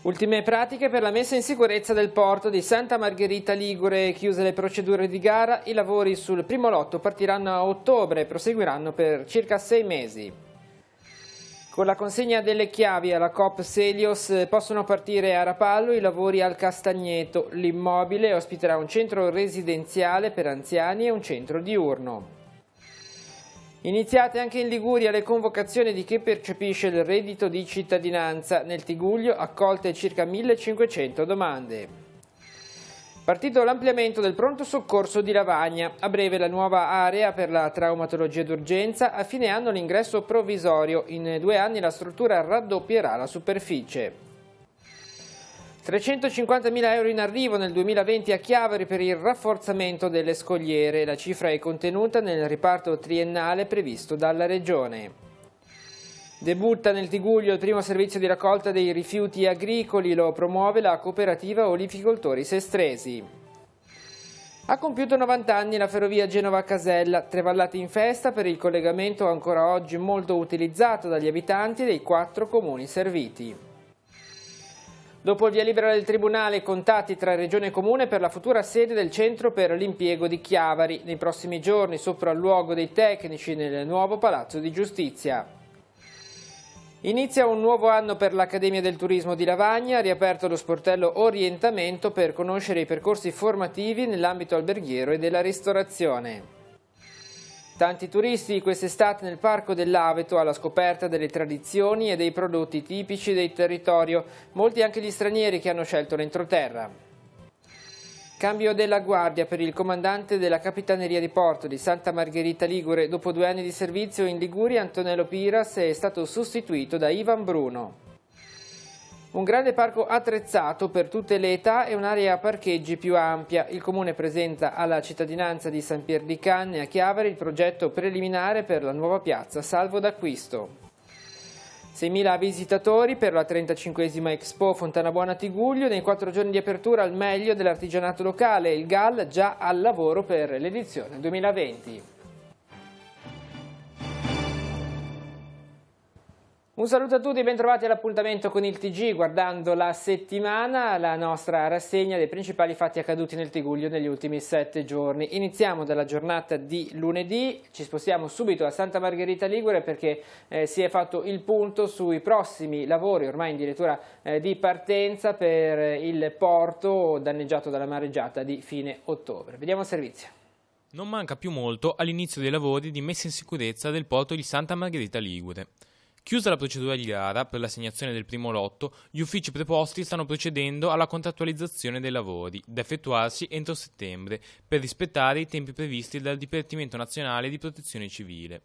Ultime pratiche per la messa in sicurezza del porto di Santa Margherita Ligure. Chiuse le procedure di gara, i lavori sul primo lotto partiranno a ottobre e proseguiranno per circa 6 mesi. Con la consegna delle chiavi alla Coop Selios possono partire a Rapallo i lavori al Castagneto. L'immobile ospiterà un centro residenziale per anziani e un centro diurno. Iniziate anche in Liguria le convocazioni di chi percepisce il reddito di cittadinanza. Nel Tigullio accolte circa 1500 domande. Partito l'ampliamento del pronto soccorso di Lavagna. A breve la nuova area per la traumatologia d'urgenza. A fine anno l'ingresso provvisorio. In 2 anni la struttura raddoppierà la superficie. 350.000 euro in arrivo nel 2020 a Chiavari per il rafforzamento delle scogliere. La cifra è contenuta nel riparto triennale previsto dalla Regione. Debutta nel Tigullio il primo servizio di raccolta dei rifiuti agricoli, lo promuove la cooperativa Olivicoltori Sestresi. Ha compiuto 90 anni la ferrovia Genova-Casella, 3 vallate in festa per il collegamento ancora oggi molto utilizzato dagli abitanti dei 4 comuni serviti. Dopo il via libera del Tribunale, contatti tra Regione e Comune per la futura sede del Centro per l'Impiego di Chiavari. Nei prossimi giorni sopralluogo dei tecnici nel nuovo Palazzo di Giustizia. Inizia un nuovo anno per l'Accademia del Turismo di Lavagna, riaperto lo sportello Orientamento per conoscere i percorsi formativi nell'ambito alberghiero e della ristorazione. Tanti turisti quest'estate nel Parco dell'Aveto alla scoperta delle tradizioni e dei prodotti tipici del territorio, molti anche gli stranieri che hanno scelto l'entroterra. Cambio della guardia per il comandante della Capitaneria di Porto di Santa Margherita Ligure. Dopo 2 anni di servizio in Liguria, Antonello Piras è stato sostituito da Ivan Bruno. Un grande parco attrezzato per tutte le età e un'area parcheggi più ampia. Il Comune presenta alla cittadinanza di San Pier di Canne a Chiavari il progetto preliminare per la nuova piazza salvo d'acquisto. 6.000 visitatori per la 35esima Expo Fontana Buona Tigullio. Nei 4 giorni di apertura al meglio dell'artigianato locale. Il GAL già al lavoro per l'edizione 2020. Un saluto a tutti e bentrovati all'appuntamento con il TG, guardando la settimana, la nostra rassegna dei principali fatti accaduti nel Tigullio negli ultimi 7 giorni. Iniziamo dalla giornata di lunedì, ci spostiamo subito a Santa Margherita Ligure perché si è fatto il punto sui prossimi lavori, ormai addirittura di partenza per il porto danneggiato dalla mareggiata di fine ottobre. Vediamo il servizio. Non manca più molto all'inizio dei lavori di messa in sicurezza del porto di Santa Margherita Ligure. Chiusa la procedura di gara per l'assegnazione del primo lotto, gli uffici preposti stanno procedendo alla contrattualizzazione dei lavori, da effettuarsi entro settembre, per rispettare i tempi previsti dal Dipartimento Nazionale di Protezione Civile.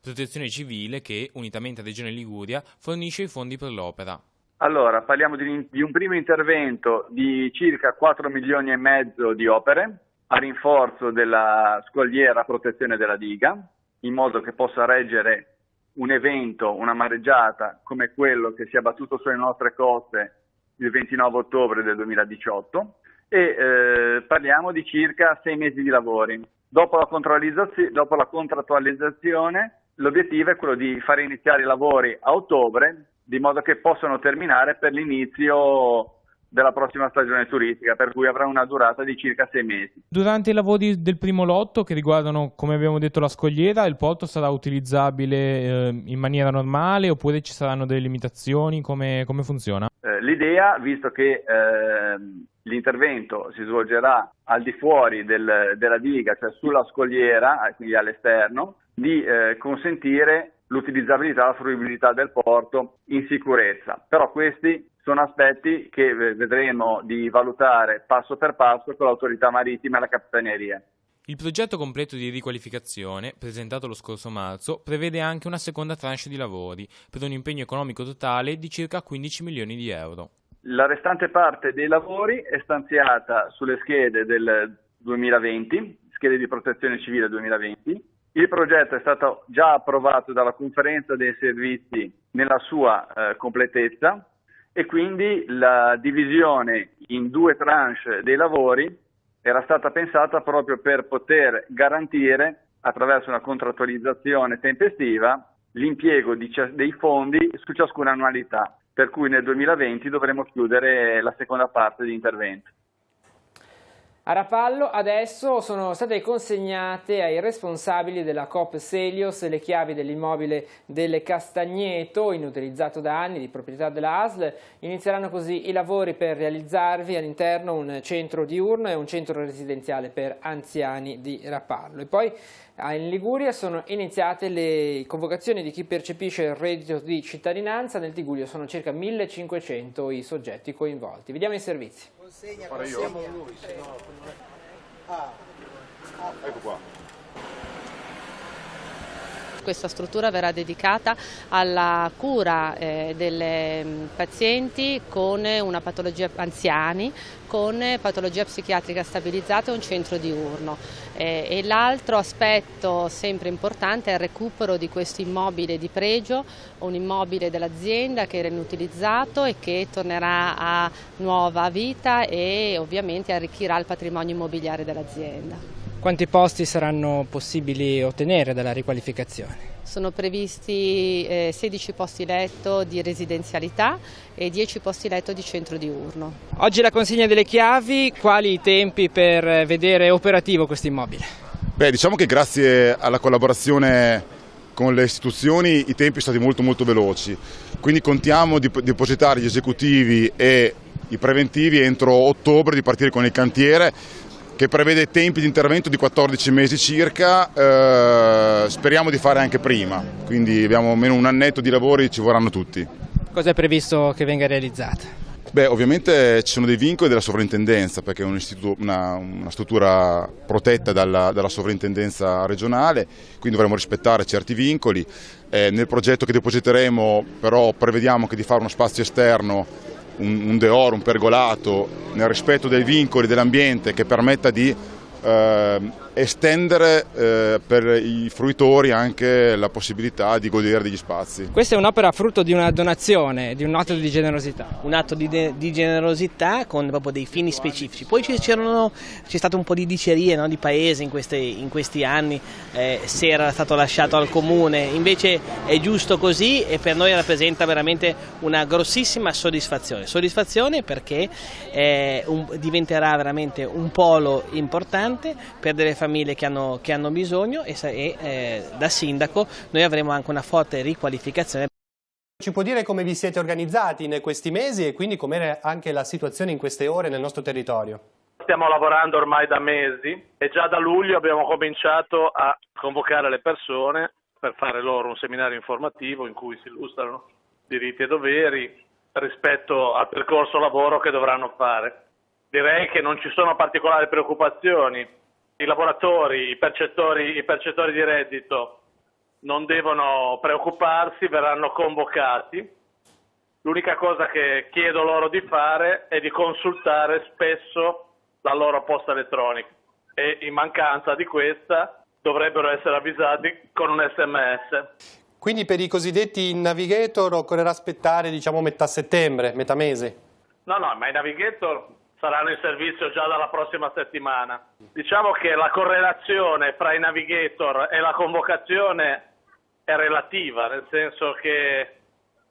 Protezione Civile che, unitamente a Regione Liguria, fornisce i fondi per l'opera. Allora, parliamo di un primo intervento di circa 4 milioni e mezzo di opere a rinforzo della scogliera a protezione della diga, in modo che possa reggere un evento, una mareggiata come quello che si è abbattuto sulle nostre coste il 29 ottobre del 2018 e parliamo di circa 6 mesi di lavori. Dopo la contrattualizzazione l'obiettivo è quello di fare iniziare i lavori a ottobre di modo che possano terminare per l'inizio della prossima stagione turistica, per cui avrà una durata di circa 6 mesi. Durante i lavori del primo lotto, che riguardano, come abbiamo detto, la scogliera, il porto sarà utilizzabile in maniera normale oppure ci saranno delle limitazioni? Come funziona? L'idea, visto che l'intervento si svolgerà al di fuori della diga, cioè sulla scogliera, quindi all'esterno, di consentire l'utilizzabilità, la fruibilità del porto in sicurezza. Però questi sono aspetti che vedremo di valutare passo per passo con l'autorità marittima e la capitaneria. Il progetto completo di riqualificazione, presentato lo scorso marzo, prevede anche una seconda tranche di lavori, per un impegno economico totale di circa 15 milioni di euro. La restante parte dei lavori è stanziata sulle schede del 2020, schede di protezione civile 2020. Il progetto è stato già approvato dalla conferenza dei servizi nella sua completezza e quindi la divisione in 2 tranche dei lavori era stata pensata proprio per poter garantire, attraverso una contrattualizzazione tempestiva, l'impiego dei fondi su ciascuna annualità. per cui nel 2020 dovremo chiudere la seconda parte di intervento. A Rapallo adesso sono state consegnate ai responsabili della Coop Selios le chiavi dell'immobile del Castagneto, inutilizzato da anni, di proprietà della ASL. Inizieranno così i lavori per realizzarvi all'interno un centro diurno e un centro residenziale per anziani di Rapallo. E poi in Liguria sono iniziate le convocazioni di chi percepisce il reddito di cittadinanza. Nel Tigullio sono circa 1500 i soggetti coinvolti. Vediamo i servizi. Ecco qua. Questa struttura verrà dedicata alla cura dei pazienti con una patologia, anziani, con patologia psichiatrica stabilizzata e un centro diurno. E l'altro aspetto sempre importante è il recupero di questo immobile di pregio, un immobile dell'azienda che era inutilizzato e che tornerà a nuova vita e ovviamente arricchirà il patrimonio immobiliare dell'azienda. Quanti posti saranno possibili ottenere dalla riqualificazione? Sono previsti 16 posti letto di residenzialità e 10 posti letto di centro diurno. Oggi la consegna delle chiavi, quali i tempi per vedere operativo questo immobile? Beh, diciamo che grazie alla collaborazione con le istituzioni i tempi sono stati molto veloci, quindi contiamo di depositare gli esecutivi e i preventivi entro ottobre, di partire con il cantiere, che prevede tempi di intervento di 14 mesi circa, speriamo di fare anche prima, quindi abbiamo almeno un annetto di lavori, ci vorranno tutti. Cosa è previsto che venga realizzato? Beh, ovviamente ci sono dei vincoli della sovrintendenza, perché è una struttura protetta dalla sovrintendenza regionale, quindi dovremo rispettare certi vincoli. Nel progetto che depositeremo però prevediamo che di fare uno spazio esterno, un deoro, un pergolato, nel rispetto dei vincoli dell'ambiente, che permetta di estendere per i fruitori anche la possibilità di godere degli spazi. Questa è un'opera frutto di una donazione, di un atto di generosità. Un atto di generosità con proprio dei fini specifici. Poi c'è stato un po' di dicerie, no, di paese in questi anni, se era stato lasciato al comune, invece è giusto così e per noi rappresenta veramente una grossissima soddisfazione perché diventerà veramente un polo importante per delle famiglie che hanno bisogno e da sindaco noi avremo anche una forte riqualificazione. Ci può dire come vi siete organizzati in questi mesi e quindi com'è anche la situazione in queste ore nel nostro territorio? Stiamo lavorando ormai da mesi e già da luglio abbiamo cominciato a convocare le persone per fare loro un seminario informativo in cui si illustrano diritti e doveri rispetto al percorso lavoro che dovranno fare. Direi che non ci sono particolari preoccupazioni, i lavoratori, i percettori di reddito non devono preoccuparsi, verranno convocati. L'unica cosa che chiedo loro di fare è di consultare spesso la loro posta elettronica e in mancanza di questa dovrebbero essere avvisati con un SMS. Quindi per i cosiddetti navigator occorrerà aspettare, diciamo, metà settembre, metà mese? No, ma i navigator saranno in servizio già dalla prossima settimana. Diciamo che la correlazione fra i navigator e la convocazione è relativa, nel senso che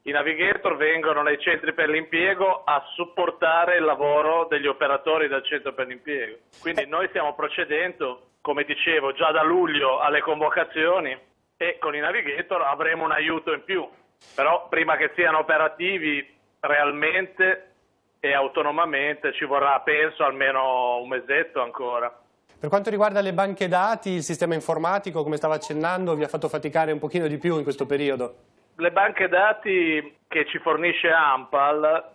i navigator vengono nei centri per l'impiego a supportare il lavoro degli operatori del centro per l'impiego. Quindi noi stiamo procedendo, come dicevo, già da luglio alle convocazioni e con i navigator avremo un aiuto in più. Però prima che siano operativi realmente e autonomamente ci vorrà, penso, almeno un mesetto ancora. Per quanto riguarda le banche dati, il sistema informatico, come stava accennando, vi ha fatto faticare un pochino di più in questo periodo? Le banche dati che ci fornisce ANPAL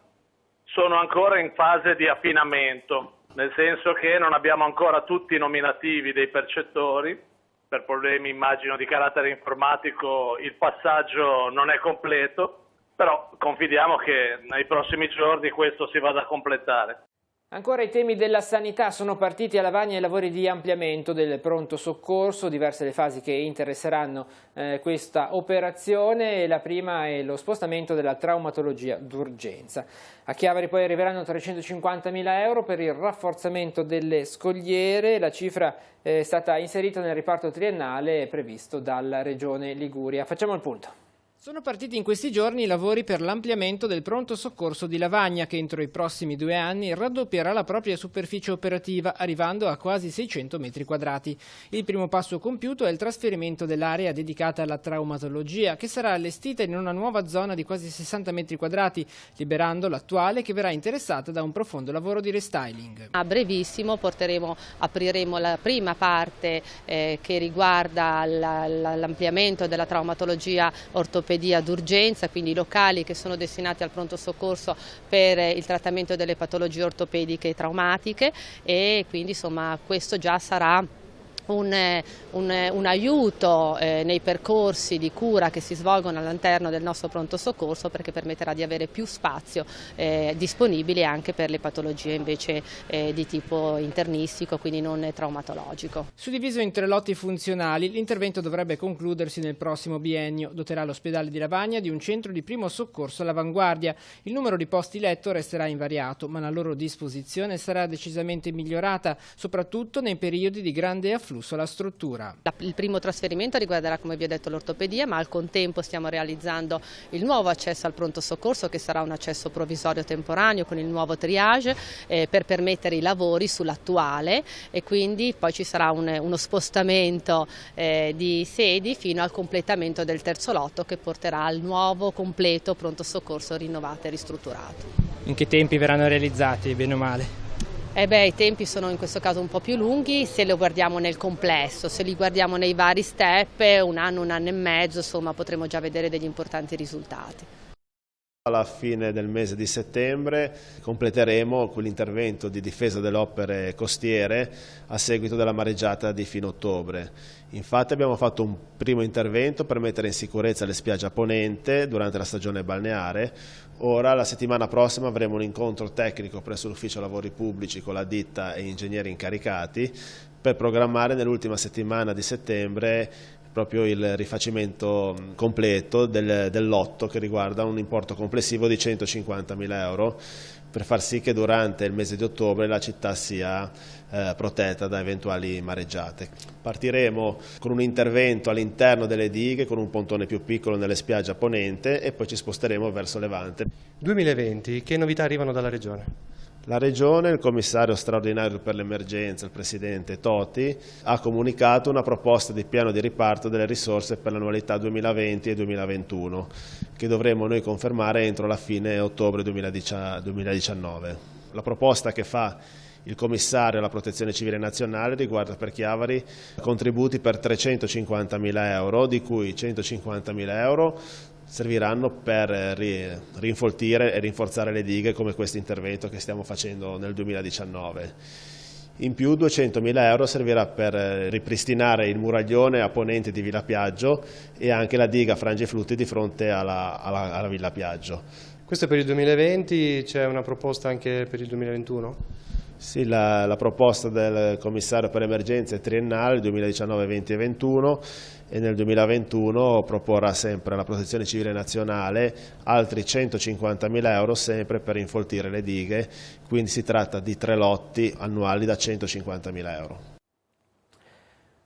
sono ancora in fase di affinamento, nel senso che non abbiamo ancora tutti i nominativi dei percettori. Per problemi, immagino, di carattere informatico il passaggio non è completo. Però confidiamo che nei prossimi giorni questo si vada a completare. Ancora i temi della sanità. Sono partiti a Lavagna i lavori di ampliamento del pronto soccorso, diverse le fasi che interesseranno questa operazione. La prima è lo spostamento della traumatologia d'urgenza. A Chiavari poi arriveranno 350.000 euro per il rafforzamento delle scogliere. La cifra è stata inserita nel riparto triennale previsto dalla Regione Liguria. Facciamo il punto. Sono partiti in questi giorni i lavori per l'ampliamento del pronto soccorso di Lavagna, che entro i prossimi 2 anni raddoppierà la propria superficie operativa, arrivando a quasi 600 metri quadrati. Il primo passo compiuto è il trasferimento dell'area dedicata alla traumatologia, che sarà allestita in una nuova zona di quasi 60 metri quadrati, liberando l'attuale, che verrà interessata da un profondo lavoro di restyling. A brevissimo apriremo la prima parte che riguarda l'ampliamento della traumatologia ortopedica d'urgenza, quindi i locali che sono destinati al pronto soccorso per il trattamento delle patologie ortopediche e traumatiche, e quindi insomma questo già sarà un aiuto nei percorsi di cura che si svolgono all'interno del nostro pronto soccorso, perché permetterà di avere più spazio disponibile anche per le patologie invece di tipo internistico, quindi non traumatologico. Suddiviso in 3 lotti funzionali, l'intervento dovrebbe concludersi nel prossimo biennio. Doterà l'ospedale di Lavagna di un centro di primo soccorso all'avanguardia. Il numero di posti letto resterà invariato, ma la loro disposizione sarà decisamente migliorata, soprattutto nei periodi di grande afflusso alla struttura. Il primo trasferimento riguarderà, come vi ho detto, l'ortopedia, ma al contempo stiamo realizzando il nuovo accesso al pronto soccorso, che sarà un accesso provvisorio temporaneo con il nuovo triage per permettere i lavori sull'attuale, e quindi poi ci sarà uno spostamento di sedi fino al completamento del terzo lotto, che porterà al nuovo completo pronto soccorso rinnovato e ristrutturato. In che tempi verranno realizzati, bene o male? I tempi sono in questo caso un po' più lunghi se lo guardiamo nel complesso, se li guardiamo nei vari step, un anno e mezzo, insomma potremo già vedere degli importanti risultati. Alla fine del mese di settembre completeremo quell'intervento di difesa delle opere costiere a seguito della mareggiata di fine ottobre. Infatti abbiamo fatto un primo intervento per mettere in sicurezza le spiagge a ponente durante la stagione balneare. Ora, la settimana prossima, avremo un incontro tecnico presso l'Ufficio Lavori Pubblici con la ditta e ingegneri incaricati per programmare nell'ultima settimana di settembre proprio il rifacimento completo del lotto, che riguarda un importo complessivo di 150.000 euro, per far sì che durante il mese di ottobre la città sia protetta da eventuali mareggiate. Partiremo con un intervento all'interno delle dighe con un pontone più piccolo nelle spiagge a ponente, e poi ci sposteremo verso levante. 2020, che novità arrivano dalla Regione? La Regione, il commissario straordinario per l'emergenza, il presidente Toti, ha comunicato una proposta di piano di riparto delle risorse per l'annualità 2020 e 2021, che dovremo noi confermare entro la fine ottobre 2019. La proposta che fa il commissario alla Protezione Civile Nazionale riguarda per Chiavari contributi per 350.000 euro, di cui 150.000 euro serviranno per rinfoltire e rinforzare le dighe, come questo intervento che stiamo facendo nel 2019. In più 200.000 euro servirà per ripristinare il muraglione a ponente di Villa Piaggio e anche la diga Frangiflutti di fronte alla Villa Piaggio. Questo è per il 2020, c'è una proposta anche per il 2021? Sì, la proposta del commissario per l'emergenza è triennale, 2019, 20 e 21, e nel 2021 proporrà sempre alla Protezione Civile Nazionale altri 150.000 euro sempre per infoltire le dighe, quindi si tratta di 3 lotti annuali da 150.000 euro.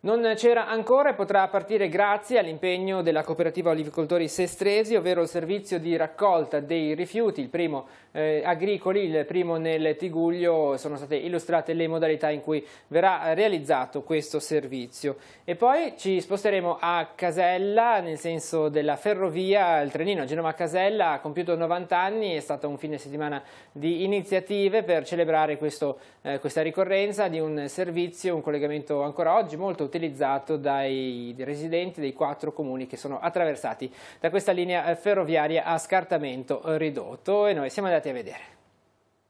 Non c'era ancora e potrà partire grazie all'impegno della cooperativa olivicoltori sestresi, ovvero il servizio di raccolta dei rifiuti, il primo agricoli, il primo nel Tigullio. Sono state illustrate le modalità in cui verrà realizzato questo servizio. E poi ci sposteremo a Casella, nel senso della ferrovia. Il trenino Genova-Casella ha compiuto 90 anni, è stato un fine settimana di iniziative per celebrare questa ricorrenza di un servizio, un collegamento ancora oggi molto utilizzato dai residenti dei 4 comuni che sono attraversati da questa linea ferroviaria a scartamento ridotto, e noi siamo andati a vedere.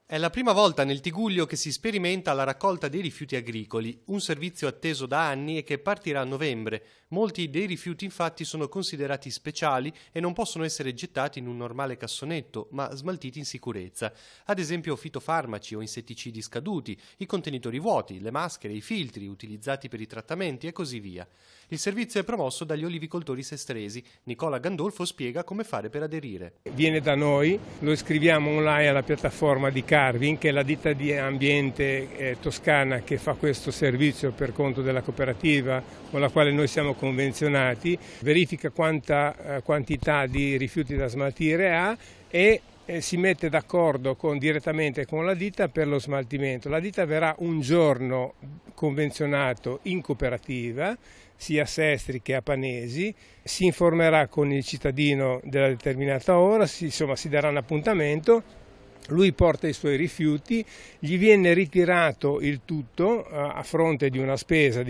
È la prima volta nel Tigullio che si sperimenta la raccolta dei rifiuti agricoli, un servizio atteso da anni e che partirà a novembre. Molti dei rifiuti infatti sono considerati speciali e non possono essere gettati in un normale cassonetto, ma smaltiti in sicurezza. Ad esempio fitofarmaci o insetticidi scaduti, i contenitori vuoti, le maschere, i filtri utilizzati per i trattamenti e così via. Il servizio è promosso dagli olivicoltori sestresi. Nicola Gandolfo spiega come fare per aderire. Viene da noi, lo iscriviamo online alla piattaforma di Carica Carvin, che è la ditta di ambiente toscana che fa questo servizio per conto della cooperativa con la quale noi siamo convenzionati, verifica quanta quantità di rifiuti da smaltire ha e si mette d'accordo direttamente con la ditta per lo smaltimento. La ditta verrà un giorno convenzionato in cooperativa, sia a Sestri che a Panesi, si informerà con il cittadino della determinata ora, si darà un appuntamento, lui porta i suoi rifiuti, gli viene ritirato il tutto a fronte di una spesa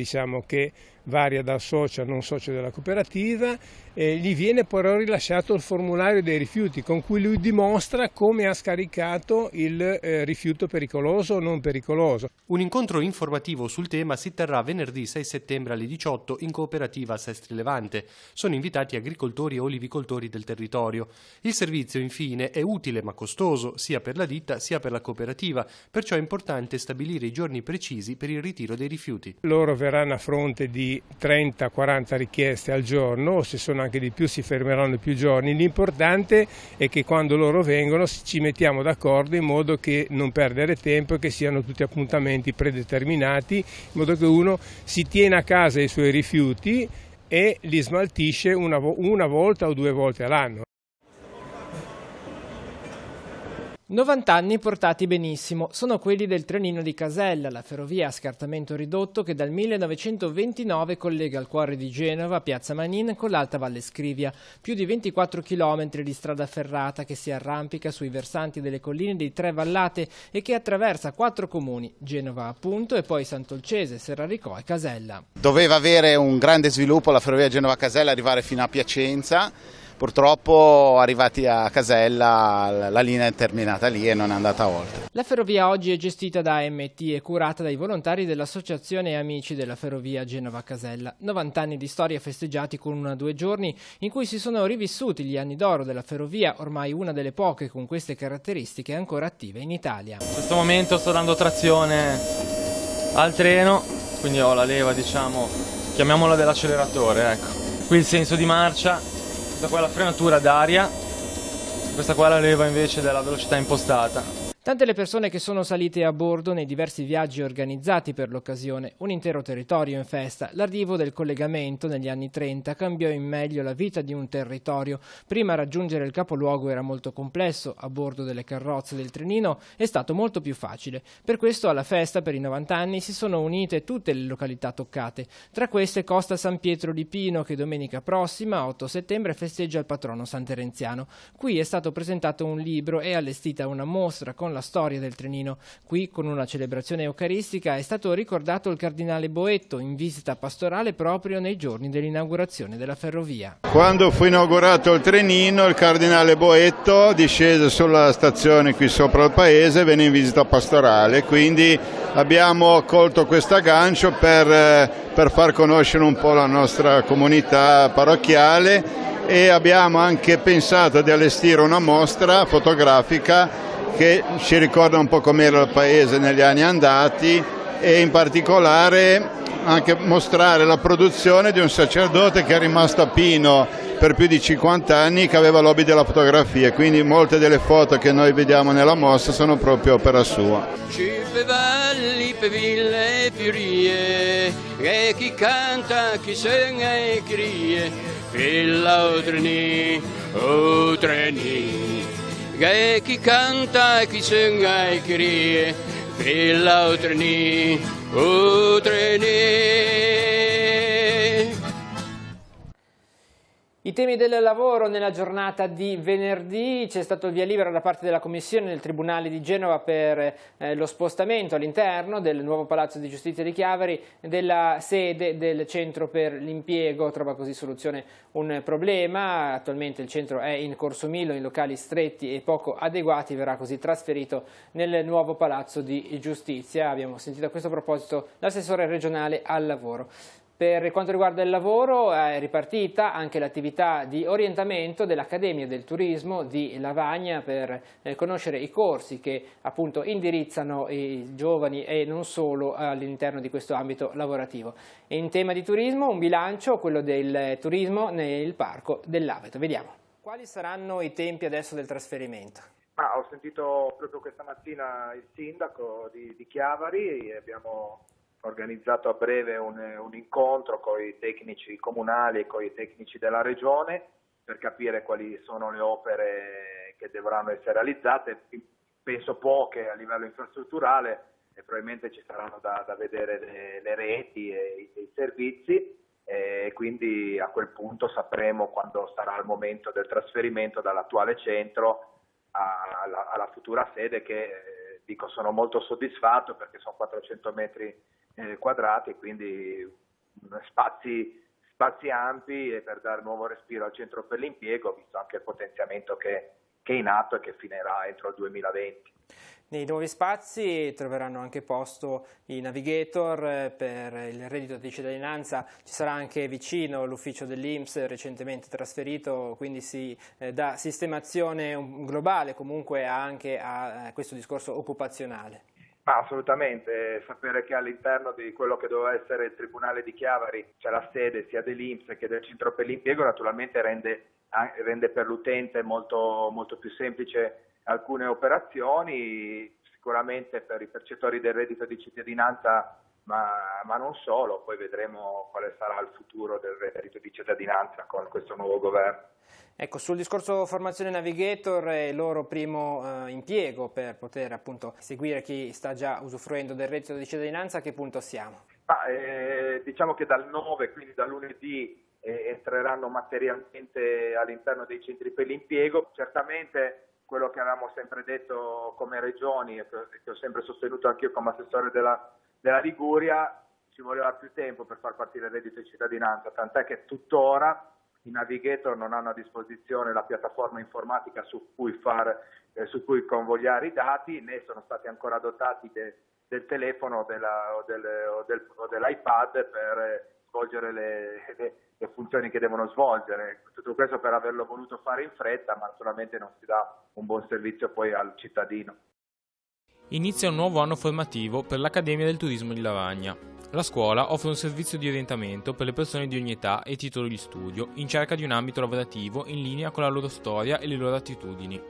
che varia dal socio al non socio della cooperativa, e gli viene però rilasciato il formulario dei rifiuti con cui lui dimostra come ha scaricato il rifiuto pericoloso o non pericoloso. Un incontro informativo sul tema si terrà venerdì 6 settembre alle 18 in cooperativa Sestri Levante. Sono invitati agricoltori e olivicoltori del territorio. Il servizio infine è utile ma costoso sia per la ditta sia per la cooperativa, perciò è importante stabilire i giorni precisi per il ritiro dei rifiuti. Loro verranno a fronte di 30-40 richieste al giorno, o se sono anche di più si fermeranno più giorni. L'importante è che quando loro vengono ci mettiamo d'accordo in modo che non perdere tempo e che siano tutti appuntamenti predeterminati, in modo che uno si tiene a casa i suoi rifiuti e li smaltisce una volta o 2 volte all'anno. 90 anni portati benissimo, sono quelli del trenino di Casella, la ferrovia a scartamento ridotto che dal 1929 collega il cuore di Genova, Piazza Manin, con l'Alta Valle Scrivia. Più di 24 km di strada ferrata che si arrampica sui versanti delle colline di 3 vallate e che attraversa 4 comuni, Genova appunto e poi Sant'Olcese, Serraricò e Casella. Doveva avere un grande sviluppo la ferrovia Genova-Casella, arrivare fino a Piacenza. Purtroppo arrivati a Casella la linea è terminata lì e non è andata oltre. La ferrovia oggi è gestita da AMT e curata dai volontari dell'Associazione Amici della Ferrovia Genova-Casella. 90 anni di storia festeggiati con 2 giorni in cui si sono rivissuti gli anni d'oro della ferrovia, ormai una delle poche con queste caratteristiche ancora attive in Italia. In questo momento sto dando trazione al treno, quindi ho la leva, chiamiamola dell'acceleratore, ecco. Qui il senso di marcia. Questa qua è la frenatura d'aria, questa qua è la leva invece della velocità impostata. Tante le persone che sono salite a bordo nei diversi viaggi organizzati per l'occasione, un intero territorio in festa. L'arrivo del collegamento negli anni 30 cambiò in meglio la vita di un territorio. Prima raggiungere il capoluogo era molto complesso, a bordo delle carrozze del trenino è stato molto più facile. Per questo alla festa per i 90 anni si sono unite tutte le località toccate. Tra queste Costa San Pietro di Pino che domenica prossima, 8 settembre, festeggia il patrono San Terenziano. Qui è stato presentato un libro e allestita una mostra con la storia del trenino. Qui, con una celebrazione eucaristica, è stato ricordato il cardinale Boetto in visita pastorale proprio nei giorni dell'inaugurazione della ferrovia. Quando fu inaugurato il trenino, il cardinale Boetto discese sulla stazione qui sopra il paese e venne in visita pastorale, quindi abbiamo colto questo aggancio per far conoscere un po' la nostra comunità parrocchiale e abbiamo anche pensato di allestire una mostra fotografica che ci ricorda un po' com'era il paese negli anni andati e in particolare anche mostrare la produzione di un sacerdote che è rimasto a Pino per più di 50 anni, che aveva l'hobby della fotografia, quindi molte delle foto che noi vediamo nella mostra sono proprio opera sua. Per ville e firie, e chi canta, chi sega e crie, filla o treni, che chi canta e chi sega e crie, filla o treni. I temi del lavoro nella giornata di venerdì. C'è stato il via libera da parte della Commissione del Tribunale di Genova per lo spostamento all'interno del nuovo Palazzo di Giustizia di Chiavari della sede del Centro per l'Impiego. Trova così soluzione un problema. Attualmente il centro è in Corso Milo, in locali stretti e poco adeguati, verrà così trasferito nel nuovo Palazzo di Giustizia. Abbiamo sentito a questo proposito l'assessore regionale al lavoro. Per quanto riguarda il lavoro è ripartita anche l'attività di orientamento dell'Accademia del Turismo di Lavagna per conoscere i corsi che appunto indirizzano i giovani e non solo all'interno di questo ambito lavorativo. In tema di turismo un bilancio, quello del turismo nel parco dell'Aveto. Vediamo. Quali saranno i tempi adesso del trasferimento? Ho sentito proprio questa mattina il sindaco di Chiavari e abbiamo organizzato a breve un incontro con i tecnici comunali e con i tecnici della regione per capire quali sono le opere che dovranno essere realizzate. Penso poche a livello infrastrutturale e probabilmente ci saranno da vedere le reti e i servizi e quindi a quel punto sapremo quando sarà il momento del trasferimento dall'attuale centro alla futura sede che dico sono molto soddisfatto perché sono 400 metri quadrati, quindi spazi ampi e per dare nuovo respiro al centro per l'impiego, visto anche il potenziamento che è in atto e che finirà entro il 2020. Nei nuovi spazi troveranno anche posto i navigator per il reddito di cittadinanza, ci sarà anche vicino l'ufficio dell'INPS recentemente trasferito, quindi si dà sistemazione globale comunque anche a questo discorso occupazionale. Assolutamente, sapere che all'interno di quello che doveva essere il Tribunale di Chiavari c'è la sede sia dell'INPS che del Centro per l'Impiego naturalmente rende per l'utente molto, molto più semplice alcune operazioni, sicuramente per i percettori del reddito di cittadinanza, ma non solo, poi vedremo quale sarà il futuro del reddito di cittadinanza con questo nuovo governo. Ecco, sul discorso formazione navigator è il loro primo impiego per poter appunto seguire chi sta già usufruendo del reddito di cittadinanza, a che punto siamo? Diciamo che dal 9, quindi da lunedì, entreranno materialmente all'interno dei centri per l'impiego. Certamente quello che avevamo sempre detto come regioni e che ho sempre sostenuto anch'io come assessore della Liguria, ci voleva più tempo per far partire il reddito di cittadinanza, tant'è che tuttora i navigator non hanno a disposizione la piattaforma informatica su cui convogliare i dati, né sono stati ancora dotati del telefono o dell'iPad per svolgere le funzioni che devono svolgere. Tutto questo per averlo voluto fare in fretta, ma naturalmente non si dà un buon servizio poi al cittadino. Inizia un nuovo anno formativo per l'Accademia del Turismo di Lavagna. La scuola offre un servizio di orientamento per le persone di ogni età e titolo di studio in cerca di un ambito lavorativo in linea con la loro storia e le loro attitudini.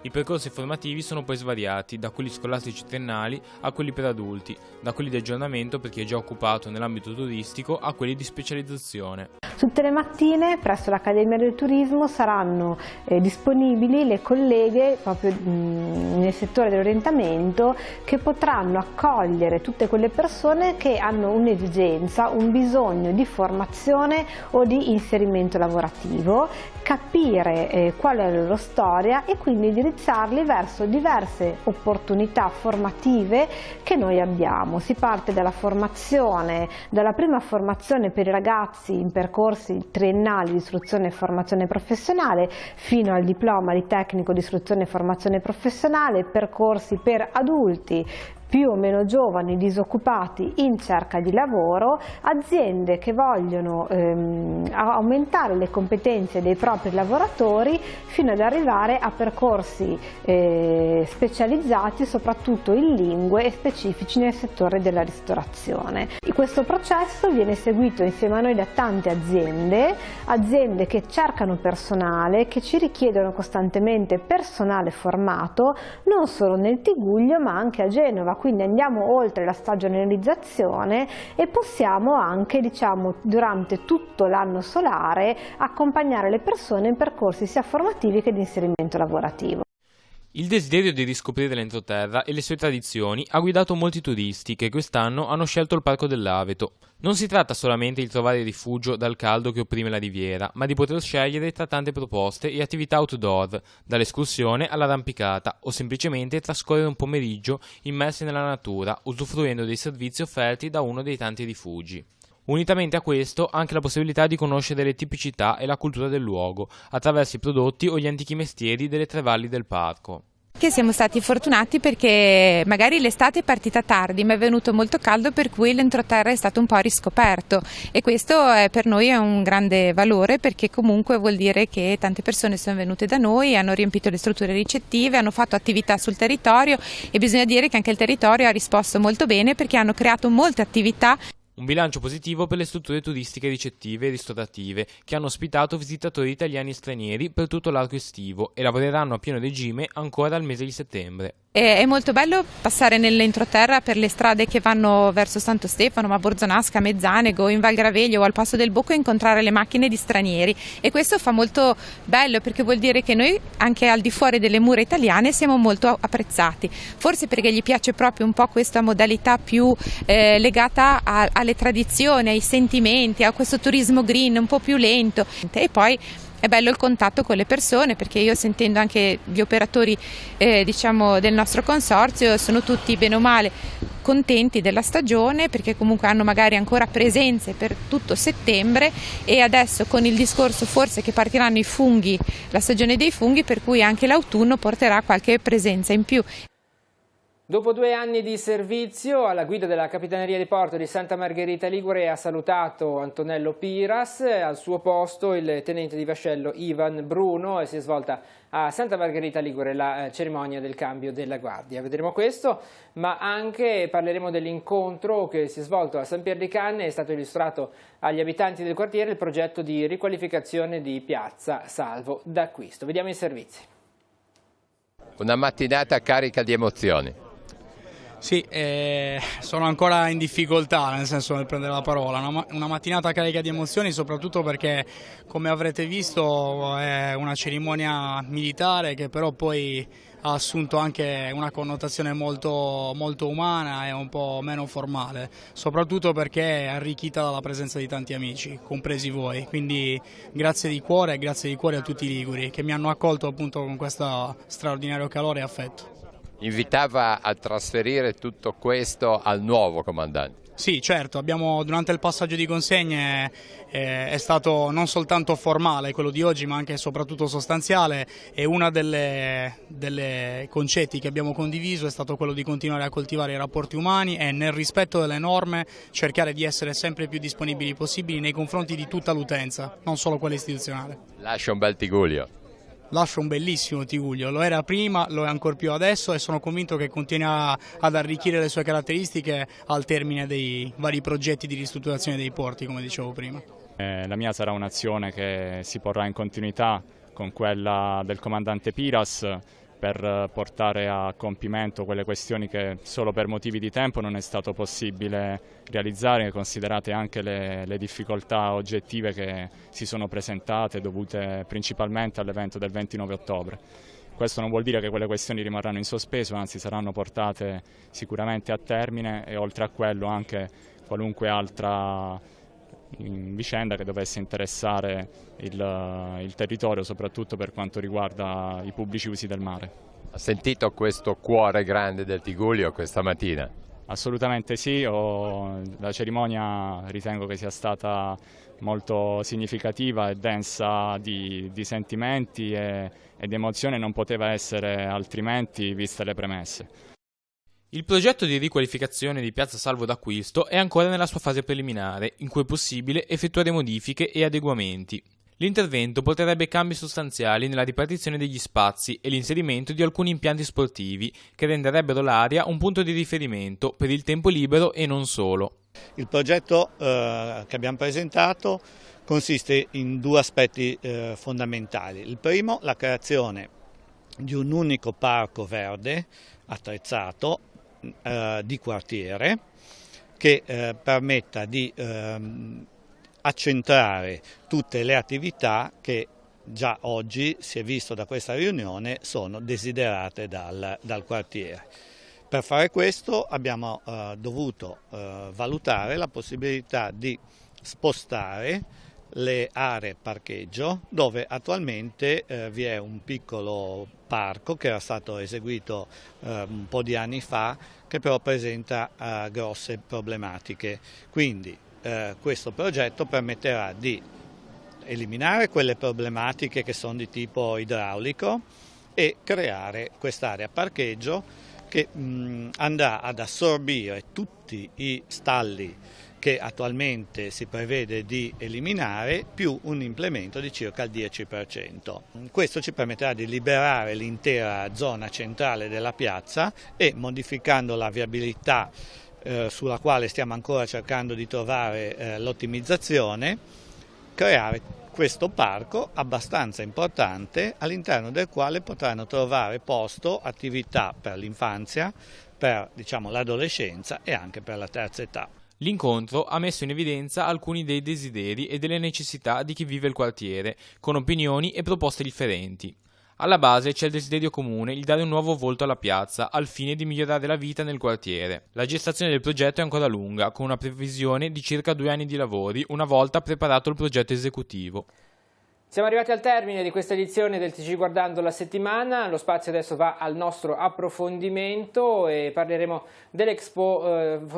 I percorsi formativi sono poi svariati, da quelli scolastici triennali a quelli per adulti, da quelli di aggiornamento per chi è già occupato nell'ambito turistico a quelli di specializzazione. Tutte le mattine presso l'Accademia del Turismo saranno disponibili le colleghe proprio nel settore dell'orientamento che potranno accogliere tutte quelle persone che hanno un'esigenza, un bisogno di formazione o di inserimento lavorativo, capire qual è la loro storia e quindi indirizzarli verso diverse opportunità formative che noi abbiamo. Si parte dalla formazione, dalla prima formazione per i ragazzi in percorsi triennali di istruzione e formazione professionale fino al diploma di tecnico di istruzione e formazione professionale, percorsi per adulti più o meno giovani disoccupati in cerca di lavoro, aziende che vogliono aumentare le competenze dei propri lavoratori fino ad arrivare a percorsi specializzati soprattutto in lingue e specifici nel settore della ristorazione. Questo processo viene seguito insieme a noi da tante aziende che cercano personale, che ci richiedono costantemente personale formato, non solo nel Tiguglio ma anche a Genova. Quindi andiamo oltre la stagionalizzazione e possiamo anche, durante tutto l'anno solare accompagnare le persone in percorsi sia formativi che di inserimento lavorativo. Il desiderio di riscoprire l'entroterra e le sue tradizioni ha guidato molti turisti che quest'anno hanno scelto il Parco dell'Aveto. Non si tratta solamente di trovare rifugio dal caldo che opprime la riviera, ma di poter scegliere tra tante proposte e attività outdoor, dall'escursione all'arrampicata o semplicemente trascorrere un pomeriggio immersi nella natura, usufruendo dei servizi offerti da uno dei tanti rifugi. Unitamente a questo, anche la possibilità di conoscere le tipicità e la cultura del luogo, attraverso i prodotti o gli antichi mestieri delle tre valli del parco. Che siamo stati fortunati perché magari l'estate è partita tardi ma è venuto molto caldo, per cui l'entroterra è stato un po' riscoperto e questo per noi è un grande valore, perché comunque vuol dire che tante persone sono venute da noi, hanno riempito le strutture ricettive, hanno fatto attività sul territorio e bisogna dire che anche il territorio ha risposto molto bene perché hanno creato molte attività. Un bilancio positivo per le strutture turistiche ricettive e ristorative che hanno ospitato visitatori italiani e stranieri per tutto l'arco estivo e lavoreranno a pieno regime ancora al mese di settembre. È molto bello passare nell'entroterra per le strade che vanno verso Santo Stefano, ma Borzonasca, Mezzanego, in Val Graveglio o al Passo del Bocco e incontrare le macchine di stranieri, e questo fa molto bello perché vuol dire che noi anche al di fuori delle mura italiane siamo molto apprezzati, forse perché gli piace proprio un po' questa modalità più legata alle tradizioni, ai sentimenti, a questo turismo green un po' più lento, e poi è bello il contatto con le persone, perché io, sentendo anche gli operatori del nostro consorzio, sono tutti bene o male contenti della stagione, perché comunque hanno magari ancora presenze per tutto settembre, e adesso con il discorso forse che partiranno i funghi, la stagione dei funghi, per cui anche l'autunno porterà qualche presenza in più. Dopo 2 anni di servizio alla guida della Capitaneria di Porto di Santa Margherita Ligure ha salutato Antonello Piras, al suo posto il tenente di vascello Ivan Bruno, e si è svolta a Santa Margherita Ligure la cerimonia del cambio della guardia. Vedremo questo, ma anche parleremo dell'incontro che si è svolto a San Pier di Canne. È stato illustrato agli abitanti del quartiere il progetto di riqualificazione di Piazza Salvo d'Acquisto. Vediamo i servizi. Una mattinata carica di emozioni. Sì, sono ancora in difficoltà, nel senso, nel prendere la parola. Una mattinata carica di emozioni, soprattutto perché, come avrete visto, è una cerimonia militare che però poi ha assunto anche una connotazione molto, molto umana e un po' meno formale, soprattutto perché è arricchita dalla presenza di tanti amici, compresi voi. Quindi grazie di cuore a tutti i liguri che mi hanno accolto appunto con questo straordinario calore e affetto. Invitava a trasferire tutto questo al nuovo comandante. Sì, certo, durante il passaggio di consegne è stato non soltanto formale quello di oggi, ma anche e soprattutto sostanziale, e una delle concetti che abbiamo condiviso è stato quello di continuare a coltivare i rapporti umani e, nel rispetto delle norme, cercare di essere sempre più disponibili possibili nei confronti di tutta l'utenza, non solo quella istituzionale. Lascia un bel Tigullio. Lascia un bellissimo Tigullio, lo era prima, lo è ancor più adesso, e sono convinto che continuerà ad arricchire le sue caratteristiche al termine dei vari progetti di ristrutturazione dei porti, come dicevo prima. La mia sarà un'azione che si porrà in continuità con quella del comandante Piras, per portare a compimento quelle questioni che solo per motivi di tempo non è stato possibile realizzare, considerate anche le difficoltà oggettive che si sono presentate, dovute principalmente all'evento del 29 ottobre. Questo non vuol dire che quelle questioni rimarranno in sospeso, anzi saranno portate sicuramente a termine, e oltre a quello anche qualunque altra vicenda che dovesse interessare il territorio, soprattutto per quanto riguarda i pubblici usi del mare. Ha sentito questo cuore grande del Tigullio questa mattina? Assolutamente sì, la cerimonia ritengo che sia stata molto significativa e densa di sentimenti e di emozioni, non poteva essere altrimenti viste le premesse. Il progetto di riqualificazione di Piazza Salvo d'Acquisto è ancora nella sua fase preliminare, in cui è possibile effettuare modifiche e adeguamenti. L'intervento porterebbe cambi sostanziali nella ripartizione degli spazi e l'inserimento di alcuni impianti sportivi che renderebbero l'area un punto di riferimento per il tempo libero e non solo. Il progetto che abbiamo presentato consiste in 2 aspetti fondamentali. Il primo, la creazione di un unico parco verde attrezzato di quartiere che permetta di accentrare tutte le attività che già oggi, si è visto da questa riunione, sono desiderate dal quartiere. Per fare questo abbiamo dovuto valutare la possibilità di spostare le aree parcheggio, dove attualmente vi è un piccolo parco che era stato eseguito un po' di anni fa, che però presenta grosse problematiche. Quindi questo progetto permetterà di eliminare quelle problematiche che sono di tipo idraulico e creare quest'area parcheggio che andrà ad assorbire tutti i stalli che attualmente si prevede di eliminare, più un implemento di circa il 10%. Questo ci permetterà di liberare l'intera zona centrale della piazza e, modificando la viabilità sulla quale stiamo ancora cercando di trovare l'ottimizzazione, creare questo parco abbastanza importante all'interno del quale potranno trovare posto attività per l'infanzia, per l'adolescenza e anche per la terza età. L'incontro ha messo in evidenza alcuni dei desideri e delle necessità di chi vive il quartiere, con opinioni e proposte differenti. Alla base c'è il desiderio comune di dare un nuovo volto alla piazza, al fine di migliorare la vita nel quartiere. La gestazione del progetto è ancora lunga, con una previsione di circa 2 anni di lavori, una volta preparato il progetto esecutivo. Siamo arrivati al termine di questa edizione del TG Guardando la settimana. Lo spazio adesso va al nostro approfondimento e parleremo dell'Expo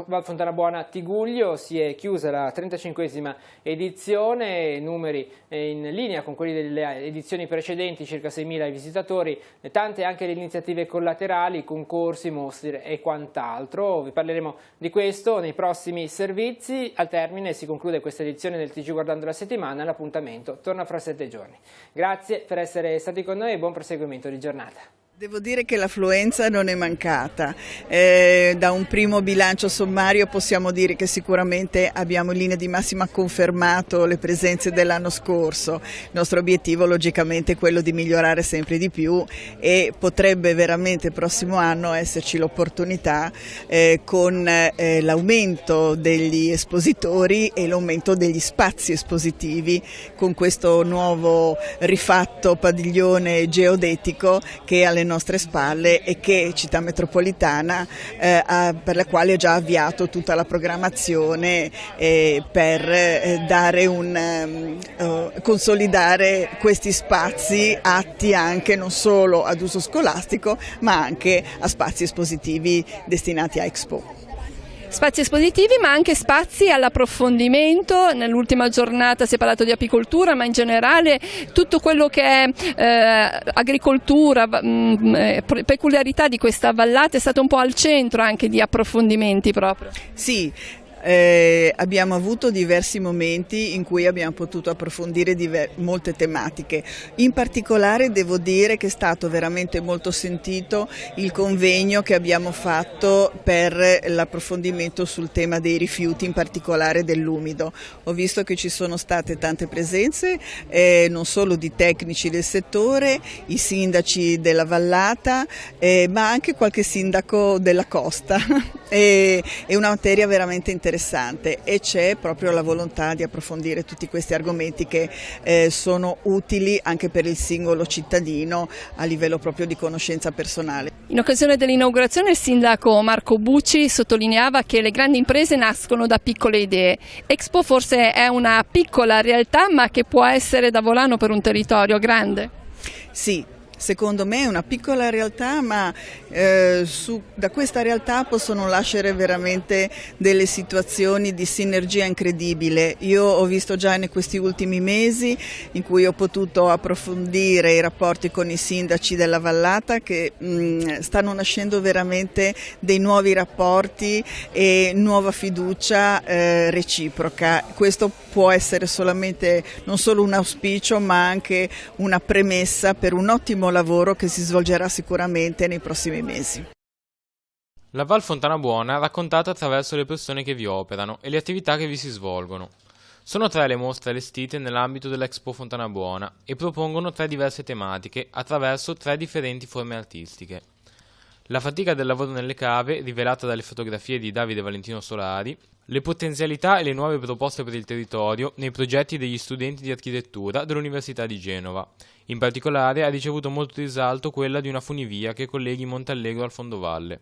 Val Fontana Buona Tigullio. Si è chiusa la 35esima edizione, numeri in linea con quelli delle edizioni precedenti, circa 6.000 visitatori, tante anche le iniziative collaterali, concorsi, mostre e quant'altro. Vi parleremo di questo nei prossimi servizi. Al termine si conclude questa edizione del TG Guardando la settimana. L'appuntamento torna fra 7 giorni. Grazie per essere stati con noi e buon proseguimento di giornata. Devo dire che l'affluenza non è mancata, da un primo bilancio sommario possiamo dire che sicuramente abbiamo in linea di massima confermato le presenze dell'anno scorso. Il nostro obiettivo logicamente è quello di migliorare sempre di più e potrebbe veramente il prossimo anno esserci l'opportunità con l'aumento degli espositori e l'aumento degli spazi espositivi con questo nuovo rifatto padiglione geodetico che alle nostre spalle e che Città Metropolitana per la quale ha già avviato tutta la programmazione per dare consolidare questi spazi atti anche non solo ad uso scolastico ma anche a spazi espositivi destinati a Expo. Spazi espositivi ma anche spazi all'approfondimento. Nell'ultima giornata si è parlato di apicoltura, ma in generale tutto quello che è agricoltura, peculiarità di questa vallata è stato un po' al centro anche di approfondimenti proprio. Sì. Abbiamo avuto diversi momenti in cui abbiamo potuto approfondire molte tematiche. In particolare devo dire che è stato veramente molto sentito il convegno che abbiamo fatto per l'approfondimento sul tema dei rifiuti, in particolare dell'umido. Ho visto che ci sono state tante presenze, non solo di tecnici del settore, i sindaci della vallata, ma anche qualche sindaco della costa. È una materia veramente interessante e c'è proprio la volontà di approfondire tutti questi argomenti che sono utili anche per il singolo cittadino a livello proprio di conoscenza personale. In occasione dell'inaugurazione il sindaco Marco Bucci sottolineava che le grandi imprese nascono da piccole idee. Expo forse è una piccola realtà ma che può essere da volano per un territorio grande. Sì. Secondo me è una piccola realtà, ma da questa realtà possono nascere veramente delle situazioni di sinergia incredibile. Io ho visto già in questi ultimi mesi in cui ho potuto approfondire i rapporti con i sindaci della vallata che stanno nascendo veramente dei nuovi rapporti e nuova fiducia reciproca. Questo può essere solamente non solo un auspicio ma anche una premessa per un ottimo lavoro che si svolgerà sicuramente nei prossimi mesi. La Val Fontana Buona è raccontata attraverso le persone che vi operano e le attività che vi si svolgono. Sono 3 le mostre allestite nell'ambito dell'Expo Fontana Buona e propongono 3 diverse tematiche attraverso 3 differenti forme artistiche. La fatica del lavoro nelle cave, rivelata dalle fotografie di Davide Valentino Solari, le potenzialità e le nuove proposte per il territorio nei progetti degli studenti di architettura dell'Università di Genova. In particolare ha ricevuto molto risalto quella di una funivia che colleghi Montallegro al fondovalle.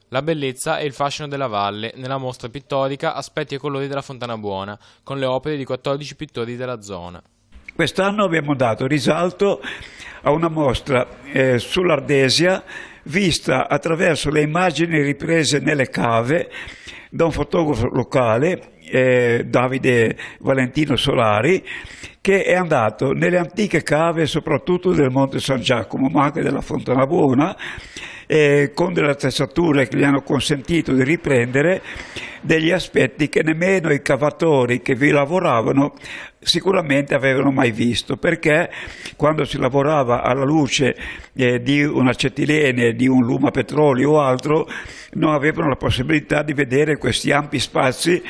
La bellezza e il fascino della valle nella mostra pittorica Aspetti e colori della Fontana Buona, con le opere di 14 pittori della zona. Quest'anno abbiamo dato risalto a una mostra sull'Ardesia vista attraverso le immagini riprese nelle cave da un fotografo locale, Davide Valentino Solari, che è andato nelle antiche cave soprattutto del Monte San Giacomo, ma anche della Fontana Buona, con delle attrezzature che gli hanno consentito di riprendere degli aspetti che nemmeno i cavatori che vi lavoravano sicuramente avevano mai visto, perché quando si lavorava alla luce di un'acetilene, di un luma petrolio o altro, non avevano la possibilità di vedere questi ampi spazi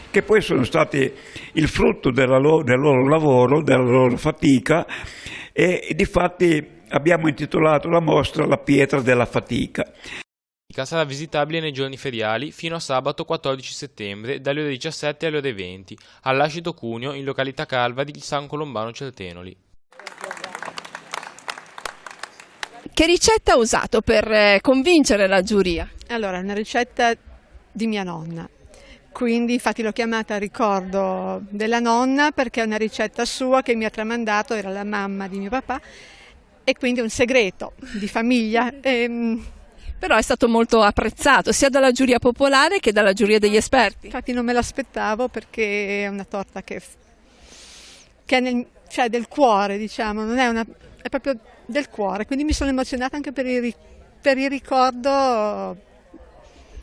che poi sono stati il frutto del loro lavoro, della loro fatica, e difatti abbiamo intitolato la mostra La pietra della fatica. Sarà visitabile nei giorni feriali fino a sabato 14 settembre dalle ore 17 alle ore 20 all'Ascito Cuneo in località Calva di San Colombano Certenoli. Che ricetta ha usato per convincere la giuria? Allora, una ricetta di mia nonna, quindi infatti l'ho chiamata Ricordo della nonna perché è una ricetta sua che mi ha tramandato, era la mamma di mio papà e quindi è un segreto di famiglia. Però è stato molto apprezzato sia dalla giuria popolare che dalla giuria degli esperti. Infatti non me l'aspettavo perché è una torta che è del cuore, diciamo, è proprio del cuore, quindi mi sono emozionata anche per il ricordo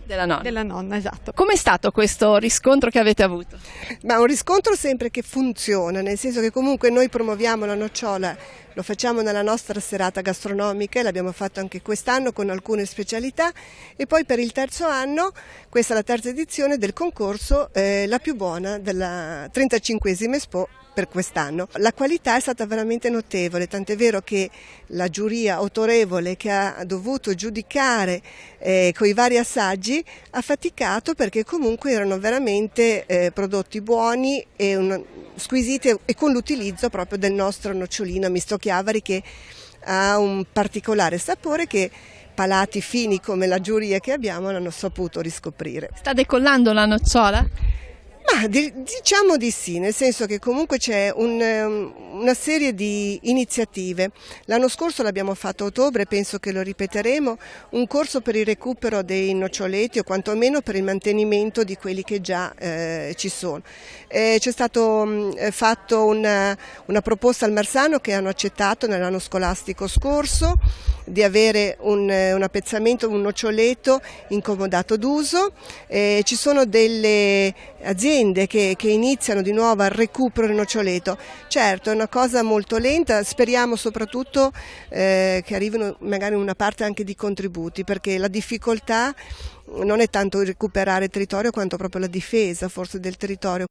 della nonna, esatto. Com'è stato questo riscontro che avete avuto? Ma un riscontro sempre che funziona, nel senso che comunque noi promuoviamo la nocciola, lo facciamo nella nostra serata gastronomica e l'abbiamo fatto anche quest'anno con alcune specialità e poi per il terzo anno, questa è la terza edizione del concorso la più buona della 35esima Expo per quest'anno. La qualità è stata veramente notevole, tant'è vero che la giuria autorevole che ha dovuto giudicare con i vari assaggi ha faticato perché comunque erano veramente prodotti buoni e squisiti e con l'utilizzo proprio del nostro nocciolino misto Chiavari che ha un particolare sapore che palati fini come la giuria che abbiamo hanno saputo riscoprire. Sta decollando la nocciola? Ma diciamo di sì, nel senso che comunque c'è una serie di iniziative. L'anno scorso l'abbiamo fatto a ottobre, penso che lo ripeteremo, un corso per il recupero dei noccioleti o quantomeno per il mantenimento di quelli che già ci sono. C'è stato fatto una proposta al Marsano che hanno accettato nell'anno scolastico scorso di avere un appezzamento, un noccioletto incomodato d'uso. Ci sono delle aziende che iniziano di nuovo al recupero del noccioletto. Certo, è una cosa molto lenta, speriamo soprattutto che arrivino magari una parte anche di contributi, perché la difficoltà non è tanto il recuperare territorio quanto proprio la difesa forse del territorio.